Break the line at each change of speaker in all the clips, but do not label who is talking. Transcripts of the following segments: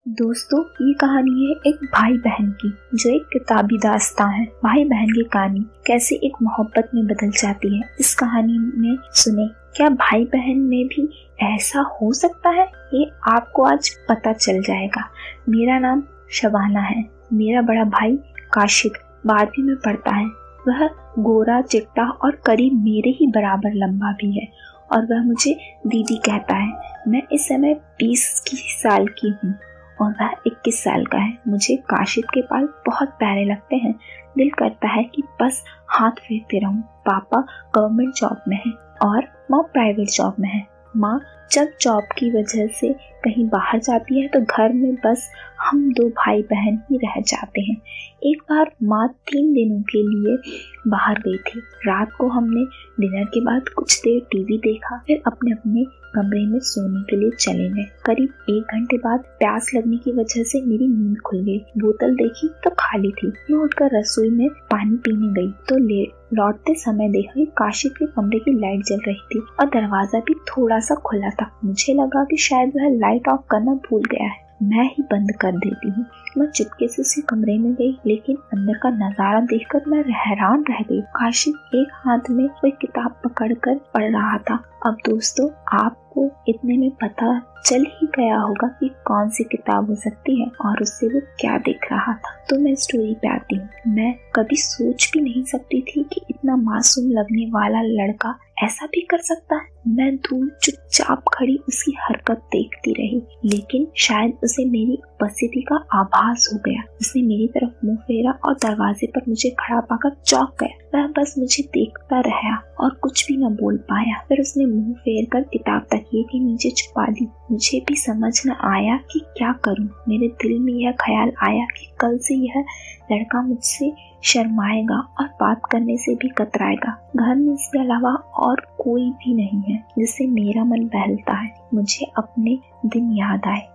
दोस्तों, ये कहानी है एक भाई बहन की, जो एक किताबी दास्तां है। भाई बहन की कहानी कैसे एक मोहब्बत में बदल जाती है, इस कहानी में सुने। क्या भाई बहन में भी ऐसा हो सकता है? ये आपको आज पता चल जाएगा। मेरा नाम शबाना है। मेरा बड़ा भाई काशिद 12वीं में पढ़ता है। वह गोरा चिट्टा और करीब मेरे ही बराबर लंबा भी है और वह मुझे दीदी कहता है। मैं इस समय 20 साल की हूँ और वह 21 साल का है। मुझे काशिद के बाल बहुत प्यारे लगते हैं। दिल करता है कि बस हाथ फेरते रहूं। पापा गवर्नमेंट जॉब में है और माँ प्राइवेट जॉब में है। माँ जब जॉब की वजह से कहीं बाहर जाती है तो घर में बस हम 2 भाई बहन ही रह जाते हैं। एक बार माँ 3 दिनों के लिए बाहर गई थी। रात को हमने डिनर के बाद कुछ देर टीवी देखा, फिर अपने अपने कमरे में सोने के लिए चले गए। करीब 1 घंटे बाद प्यास लगने की वजह से मेरी नींद खुल गई। बोतल देखी तो खाली थी। मैं उठकर रसोई में पानी पीने गई तो लौटते समय देखा कि काशिद के कमरे की लाइट जल रही थी और दरवाजा भी थोड़ा सा खुला था। मुझे लगा कि शायद वह लाइट ऑफ करना भूल गया है। मैं ही बंद कर देती हूँ। मैं चुपके से उसके कमरे में गई, लेकिन अंदर का नजारा देखकर मैं हैरान रह गई। काशिद एक हाथ में कोई किताब पकड़कर पढ़ रहा था। अब दोस्तों, आपको इतने में पता चल ही गया होगा कि कौन सी किताब हो सकती है और उससे वो क्या देख रहा था। तो मैं स्टोरी पे आती हूँ। मैं कभी सोच भी नहीं सकती थी कि इतना मासूम लगने वाला लड़का ऐसा भी कर सकता है। मैं दूर चुपचाप खड़ी उसकी हरकत देखती रही, लेकिन शायद उसे मेरी उपस्थिति का आभास हो गया। उसने मेरी तरफ मुंह फेरा और दरवाजे पर मुझे खड़ा पाकर चौंक गया। वह बस मुझे देखता रहा और कुछ भी न बोल पाया। फिर उसने मुंह फेर कर किताब तकिए के नीचे छुपा दी। मुझे भी समझ न आया कि क्या करूं। मेरे दिल में यह ख्याल आया कि कल से यह लड़का मुझसे शर्माएगा और बात करने से भी कतराएगा। घर में इसके अलावा और कोई भी नहीं है जिससे मेरा मन बहलता है। मुझे अपने दिन याद आए।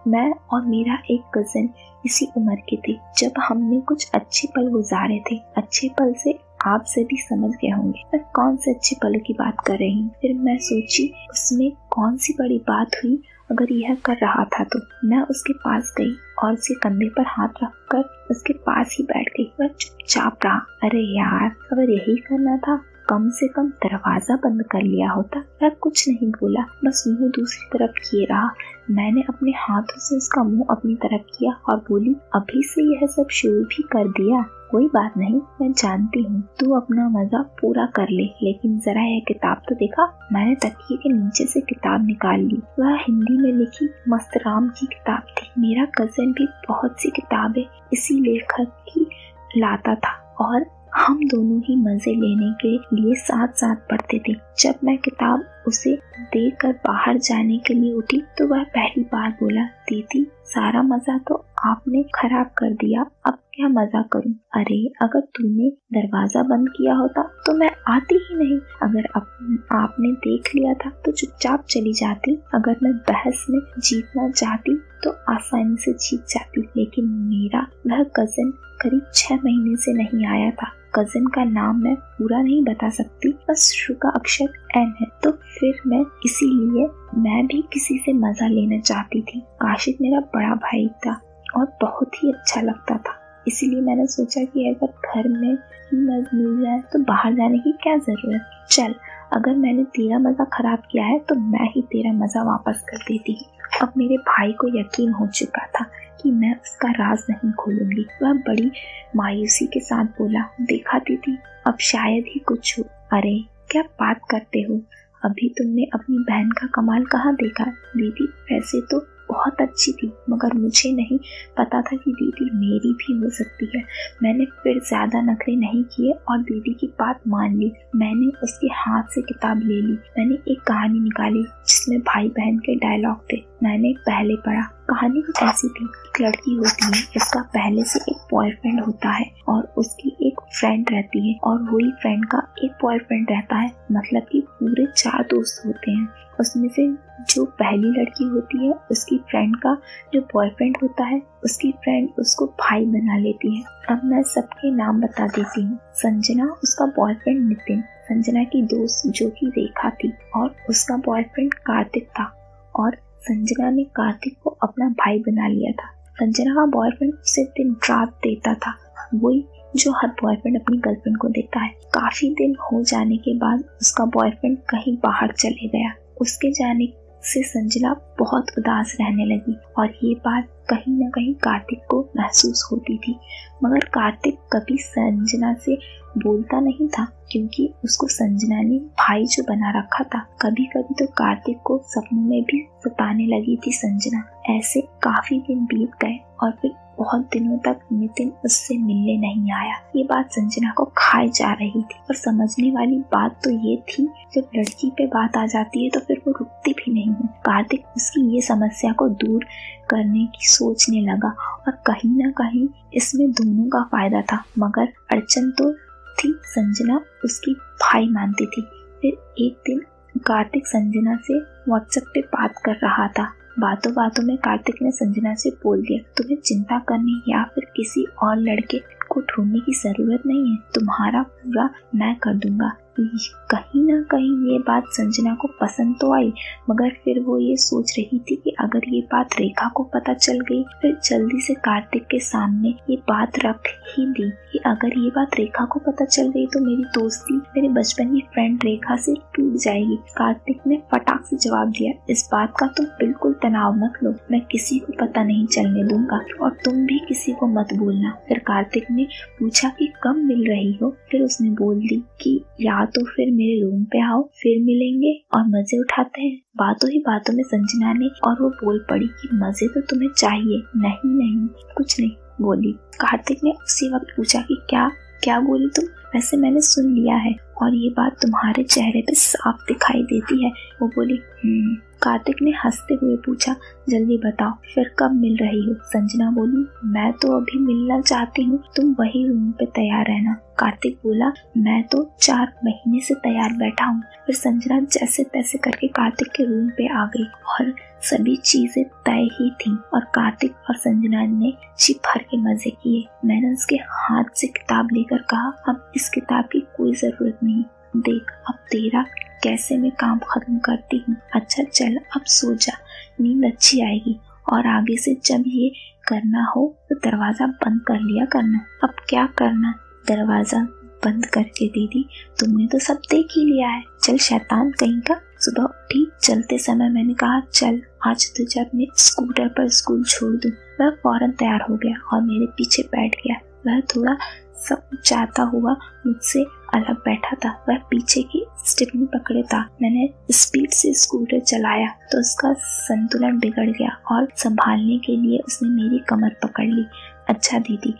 मैं और मेरा एक कजिन इसी उम्र के थे जब हमने कुछ अच्छे पल गुजारे थे। अच्छे पल से आप सभी समझ गए होंगे मैं कौन से अच्छे पलों की बात कर रही हूँ। फिर मैं सोची उसमें कौन सी बड़ी बात हुई अगर यह कर रहा था तो। मैं उसके पास गई और उसके कंधे पर हाथ रखकर उसके पास ही बैठ गई। वह चुपचाप रहा। अरे यार, अगर यही करना था कम से कम दरवाजा बंद कर लिया होता। वह कुछ नहीं बोला, बस मुंह दूसरी तरफ किए रहा। मैंने अपने हाथों से उसका मुंह अपनी तरफ किया और बोली, अभी से यह सब शुरू भी कर दिया? कोई बात नहीं, मैं जानती हूँ तू अपना मजा पूरा कर ले, लेकिन जरा यह किताब तो देखा। मैंने तकिए के नीचे से किताब निकाल ली। वह हिंदी में लिखी मस्तराम की किताब थी। मेरा कजिन भी बहुत सी किताबें इसी लेखक की लाता था और हम दोनों ही मजे लेने के लिए साथ साथ पढ़ते थे। जब मैं किताब उसे देकर बाहर जाने के लिए उठी तो वह पहली बार बोला, दीदी सारा मजा तो आपने खराब कर दिया, अब क्या मजा करूं? अरे, अगर तूने दरवाजा बंद किया होता तो मैं आती ही नहीं। अगर आपने देख लिया था तो चुपचाप चली जाती। अगर मैं बहस में जीतना चाहती तो आसानी से जीत जाती। लेकिन मेरा वह कजिन करीब 6 महीने से नहीं आया था। कजिन का नाम मैं पूरा नहीं बता सकती, बस शुरू का अक्षर एन है। तो फिर इसीलिए मैं भी किसी से मजा लेना चाहती थी। काशिद मेरा बड़ा भाई था और बहुत ही अच्छा लगता था। इसीलिए मैंने सोचा कि अगर घर में ही मजा मिल जाए तो बाहर जाने की क्या जरूरत। चल, अगर मैंने तेरा मजा खराब किया है तो मैं ही तेरा मजा वापस कर देती। अब मेरे भाई को यकीन हो चुका था कि मैं उसका राज नहीं खोलूंगी। वह बड़ी मायूसी के साथ बोला, देखा दीदी, अब शायद ही कुछ हो। अरे, क्या बात करते हो? अभी तुमने अपनी बहन का कमाल कहाँ देखा? दीदी वैसे तो बहुत अच्छी थी, मगर मुझे नहीं पता था कि दीदी मेरी भी हो सकती है। मैंने फिर ज्यादा नखरे नहीं किए और दीदी की बात मान ली। मैंने उसके हाथ से किताब ले ली। मैंने एक कहानी निकाली जिसमें भाई बहन के डायलॉग थे। मैंने पहले पढ़ा। कहानी कुछ ऐसी थी, एक लड़की होती है, इसका पहले से एक बॉयफ्रेंड होता है और उसकी एक फ्रेंड रहती है और वही फ्रेंड का एक बॉयफ्रेंड रहता है। मतलब कि पूरे 4 दोस्त होते हैं। उसमें से जो पहली लड़की होती है उसकी फ्रेंड का जो बॉयफ्रेंड होता है, उसकी फ्रेंड उसको भाई बना लेती है। अब मैं सबके नाम बता देती हूँ। संजना, उसका बॉयफ्रेंड नितिन, संजना की दोस्त जो कि रेखा थी और उसका बॉयफ्रेंड कार्तिक था, और संजना ने कार्तिक को अपना भाई बना लिया था। संजना का बॉयफ्रेंड उसे दिन रात देता था, वही जो हर बॉयफ्रेंड अपनी गर्लफ्रेंड को देता है। काफी दिन हो जाने के बाद उसका बॉयफ्रेंड कहीं बाहर चले गया। उसके जाने से संजना बहुत उदास रहने लगी और ये बात कहीं न कहीं कार्तिक को महसूस होती थी, मगर कार्तिक कभी संजना से बोलता नहीं था क्योंकि उसको संजना ने भाई जो बना रखा था। कभी कभी तो कार्तिक को सपनों में भी सताने लगी थी संजना। ऐसे काफी दिन बीत गए और फिर बहुत दिनों तक नितिन उससे मिलने नहीं आया। ये बात संजना को खाई जा रही थी और समझने वाली बात तो ये थी, जब लड़की पे बात आ जाती है तो फिर वो रुकती भी नहीं है। कार्तिक उसकी ये समस्या को दूर करने की सोचने लगा और कहीं ना कहीं इसमें दोनों का फायदा था, मगर अड़चन तो थी, संजना उसकी भाई मानती थी। फिर एक दिन कार्तिक संजना से व्हाट्सएप पे बात कर रहा था। बातों बातों में कार्तिक ने संजना से बोल दिया, तुम्हें चिंता करने या फिर किसी और लड़के को ढूंढने की जरूरत नहीं है, तुम्हारा पूरा मैं कर दूंगा। कहीं ना कहीं ये बात संजना को पसंद तो आई, मगर फिर वो ये सोच रही थी कि अगर ये बात रेखा को पता चल गई, फिर जल्दी से कार्तिक के सामने ये बात रख ही दी कि अगर ये बात रेखा को पता चल गई तो मेरी दोस्ती मेरे बचपन की फ्रेंड रेखा से टूट जाएगी। कार्तिक ने फटाक से जवाब दिया, इस बात का तुम बिल्कुल तनाव मत लो, मैं किसी को पता नहीं चलने दूंगा और तुम भी किसी को मत बोलना। फिर कार्तिक ने पूछा कि कब मिल रही हो? फिर उसने बोल दी कि या तो फिर मेरे रूम पे आओ, फिर मिलेंगे और मजे उठाते हैं। बातों ही बातों में संजना ने और वो बोल पड़ी कि मजे तो तुम्हें चाहिए। नहीं नहीं कुछ नहीं बोली। कार्तिक ने उसी वक्त पूछा कि क्या बोली तुम? वैसे मैंने सुन लिया है और ये बात तुम्हारे चेहरे पे साफ दिखाई देती है। वो बोली कार्तिक ने हंसते हुए पूछा, जल्दी बताओ फिर कब मिल रही हो? संजना बोली, मैं तो अभी मिलना चाहती हूँ, तुम वही रूम पे तैयार रहना। कार्तिक बोला, मैं तो 4 महीने से तैयार बैठा हूँ। फिर संजना जैसे तैसे करके कार्तिक के रूम पे आ गई और सभी चीजें तय ही थी और कार्तिक और संजना ने जी भर के मजे किए। मैंने उसके हाथ से किताब लेकर कहा, अब इस किताब की कोई जरूरत नहीं, देख अब तेरा कैसे मैं काम खत्म करती हूँ। अच्छा चल अब सो जा, नींद अच्छी आएगी और आगे से जब ये करना हो तो दरवाजा बंद कर लिया करना। अब क्या करना? दरवाजा बंद करके दीदी, तुमने तो सब देख ही लिया है, चल शैतान कहीं का। सुबह उठी, चलते समय मैंने कहा चल आज तुझे अपने स्कूटर पर स्कूल छोड़ दूं। वह फौरन तैयार हो गया और मेरे पीछे बैठ गया। वह थोड़ा सब चाहता हुआ मुझसे अलग बैठा था। वह पीछे की स्टिपनी पकड़े था। मैंने स्पीड से स्कूटर चलाया तो उसका संतुलन बिगड़ गया और संभालने के लिए उसने मेरी कमर पकड़ ली। अच्छा दीदी,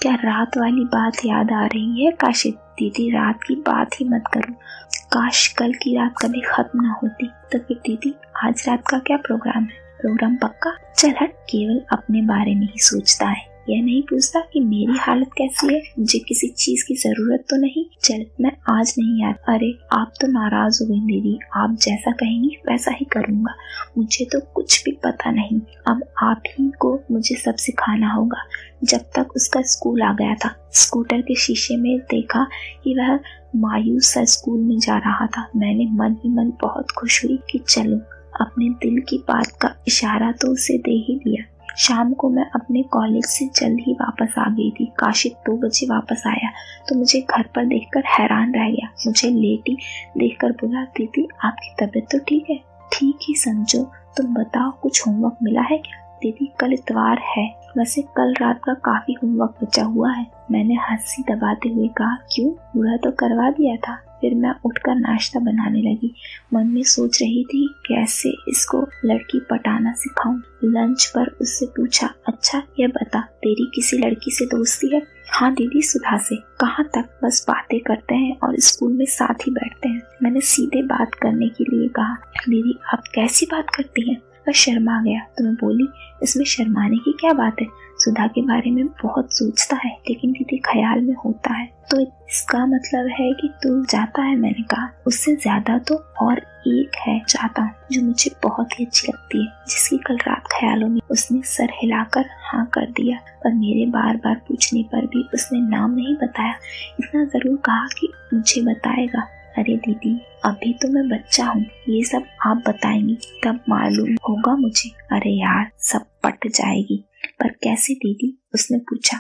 क्या रात वाली बात याद आ रही है? काश दीदी रात की बात ही मत करो, काश कल की रात कभी खत्म ना होती। तो फिर दीदी आज रात का क्या प्रोग्राम है? प्रोग्राम पक्का? चल हट, केवल अपने बारे में ही सोचता है, यह नहीं पूछता कि मेरी हालत कैसी है, मुझे किसी चीज की जरूरत तो नहीं। चल मैं आज नहीं यार। अरे आप तो नाराज हो गई दीदी, आप जैसा कहेंगी वैसा ही करूँगा, मुझे तो कुछ भी पता नहीं, अब आप ही को मुझे सब सिखाना होगा। जब तक उसका स्कूल आ गया था, स्कूटर के शीशे में देखा कि वह मायूस सा स्कूल में जा रहा था। मैंने मन ही मन बहुत खुश हुई कि चलो अपने दिल की बात का इशारा तो उसे दे ही दिया। शाम को मैं अपने कॉलेज से जल्द ही वापस आ गई थी। काशिद 2 बजे वापस आया तो मुझे घर पर देखकर हैरान रह गया। मुझे लेटी देखकर बोला, दीदी आपकी तबीयत तो ठीक है? ठीक ही समझो, तुम बताओ कुछ होमवर्क मिला है क्या? दीदी कल इतवार है, वैसे कल रात का काफी होमवर्क बचा हुआ है। मैंने हंसी दबाते हुए कहा, क्यों? पूरा तो करवा दिया था। फिर मैं उठकर नाश्ता बनाने लगी। मन में सोच रही थी कैसे इसको लड़की पटाना सिखाऊं। लंच पर उससे पूछा, अच्छा ये बता तेरी किसी लड़की से दोस्ती है? हाँ दीदी सुधा से। कहाँ तक? बस बातें करते हैं और स्कूल में साथ ही बैठते हैं। मैंने सीधे बात करने के लिए कहा, दीदी आप कैसी बात करती हैं? वह शर्मा गया तो मैं बोली, इसमें शर्माने की क्या बात है, सुधा के बारे में बहुत सोचता है लेकिन दीदी ख्याल में होता है तो इसका मतलब है कि तू जाता है। मैंने कहा, उससे ज्यादा तो और एक है चाहता हूँ जो मुझे बहुत ही अच्छी लगती है, जिसकी कल रात ख्यालों में उसने सर हिलाकर हाँ कर दिया और मेरे बार बार पूछने पर भी उसने नाम नहीं बताया। इतना जरूर कहा कि मुझे बताएगा। अरे दीदी, अभी तो मैं बच्चा हूँ, ये सब आप बताएंगी तब मालूम होगा मुझे। अरे यार, सब पट जाएगी। पर कैसे दीदी? उसने पूछा।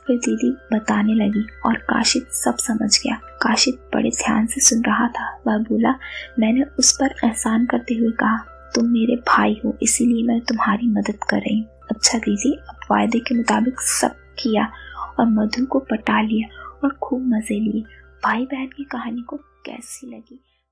फिर दीदी बताने लगी और काशिद सब समझ गया। काशिद बड़े ध्यान से सुन रहा था। वह बोला, मैंने उस पर एहसान करते हुए कहा, तुम मेरे भाई हो, इसीलिए मैं तुम्हारी मदद कर रही हूँ। अच्छा दीदी, अब वायदे के मुताबिक सब किया और मधु को पटा लिया और खूब मजे लिए। भाई बहन की कहानी को कैसी लगी?